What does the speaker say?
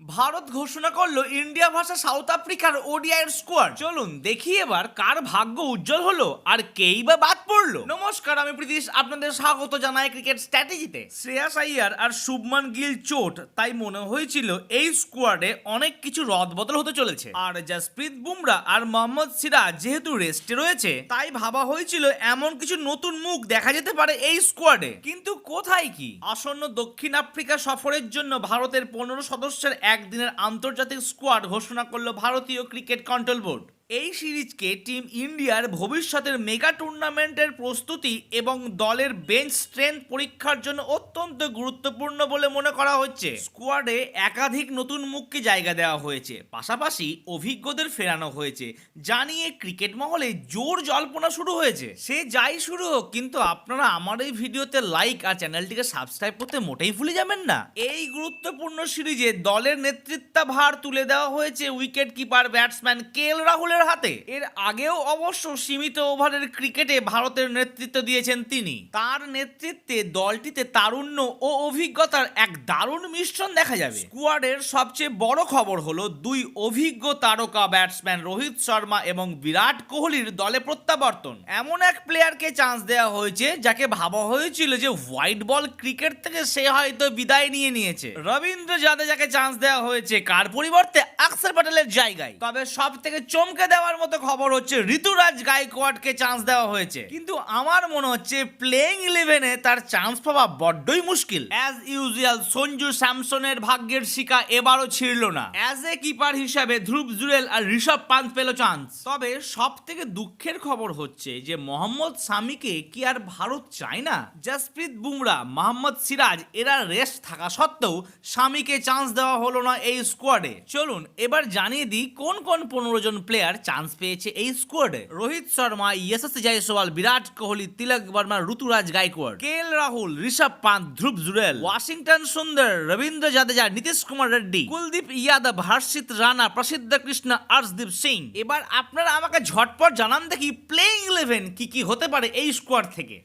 ভারত ঘোষণা করলো India versus south আফ্রিকার ওডিআই স্কোয়াড। চলুন দেখি এবার কার ভাগ্য উজ্জ্বল হলো আর কেই বা বাদ পড়লো। নমস্কার, আমি প্রীতিশ, আপনাদের স্বাগত জানাই ক্রিকেট স্ট্র্যাটেজিতে। শ্রেয়াস আইয়ার আর শুভমান গিল চোট, তাই মনে হয়েছিল এই স্কোয়াডে অনেক কিছু রদবদল হতে চলেছে। আর জাসপ্রীত বুমরা আর মোহাম্মদ সিরাজ যেহেতু রেস্টে রয়েছে, তাই ভাবা হয়েছিল এমন কিছু নতুন মুখ দেখা যেতে পারে এই স্কোয়াডে। কিন্তু কোথায় কি? আসন্ন দক্ষিণ আফ্রিকা সফরের জন্য ভারতের 15 সদস্যের একদিনের আন্তর্জাতিক স্কোয়াড ঘোষণা করলো ভারতীয় ক্রিকেট কন্ট্রোল বোর্ড। এই সিরিজকে টিম ইন্ডিয়ার ভবিষ্যতের মেগা টুর্নামেন্টের প্রস্তুতি এবং দলের বেঞ্চ স্ট্রেংথ পরীক্ষার জন্য অত্যন্ত গুরুত্বপূর্ণ বলে মনে করা হচ্ছে। স্কোয়াডে একাধিক নতুন মুখকে জায়গা দেওয়া হয়েছে, পাশাপাশি অভিজ্ঞদের ফেরানো হয়েছে, জানিয়ে ক্রিকেট মহলে জোর জল্পনা শুরু হয়েছে। সে যাই শুরু হোক, কিন্তু আপনারা আমার এই ভিডিওতে লাইক আর চ্যানেলটিকে সাবস্ক্রাইব করতে মোটেই ভুলে যাবেন না। এই গুরুত্বপূর্ণ সিরিজে দলের নেতৃত্বভার তুলে দেওয়া হয়েছে উইকেট কিপার ব্যাটসম্যান কেএল রাহুলের হাতে। এর আগেও অবশ্য সীমিত ওভারের ক্রিকেটে ভারতের নেতৃত্ব দিয়েছেন তিনি। তার নেতৃত্বে দলটিতে তারুণ্য ও অভিজ্ঞতার এক দারুণ মিশ্রণ দেখা যাবে। স্কোয়াডের সবচেয়ে বড় খবর হলো দুই অভিজ্ঞ তারকা ব্যাটসম্যান রোহিত শর্মা এবং বিরাট কোহলির দলে প্রত্যাবর্তন। এমন এক প্লেয়ারকে চান্স দেওয়া হয়েছে যাকে ভাবা হয়েছিল যে হোয়াইট বল ক্রিকেট থেকে সে হয়তো বিদায় নিয়েছে। রবীন্দ্র জাদেজাকে চান্স দেওয়া হয়েছে কার পরিবর্তে অক্ষর প্যাটেলের জায়গায়। তবে সব থেকে চমকে দেওয়ার মতো খবর হচ্ছে ঋতুরাজ গায়কোয়াড়কে চান্স দেওয়া হয়েছে। কিন্তু আমার মনে হচ্ছে প্লেইং 11-এ তার চান্স পাওয়া বড্ডই মুশকিল। অ্যাজ ইউজুয়াল সঞ্জু স্যামসনের ভাগ্যের শিকা এবারও ছিড়ল না। অ্যাজ এ কিপার হিসাবে ধ্রুব জুরেল আর ঋষভ পান্ত পেল চান্স। তবে সব থেকে দুঃখের খবর হচ্ছে যে মোহাম্মদ শামিকে কি আর ভারত চায় না? জাসপ্রীত বুমরা, মোহাম্মদ সিরাজ এরা রেস্ট থাকা সত্ত্বেও শামিকে চান্স দেওয়া হলো না এই স্কোয়াডে। চলুন এবার জানিয়ে দিই কোন কোন 15 জন প্লেয়ার চান্স পেয়েছে এই স্কোয়াডে। রোহিত শর্মা, যশস্বী জয়সওয়াল, বিরাট কোহলি, তিলক বর্মা, ঋতুরাজ গায়কোয়াড়, কেএল রাহুল, ঋষভ পান্ত, ধ্রুব জুরেল, ওয়াশিংটন সুন্দর, রবীন্দ্র জাদেজা, নীতিশ কুমার রেড্ডি, কুলদীপ যাদব, হর্ষিত রানা, প্রসিদ্ধ কৃষ্ণ, অর্শদীপ সিং। এবার আপনারা আমাকে ঝটপট জানান দেখি প্লেইং 11 কি কি হতে পারে এই স্কোয়াড থেকে।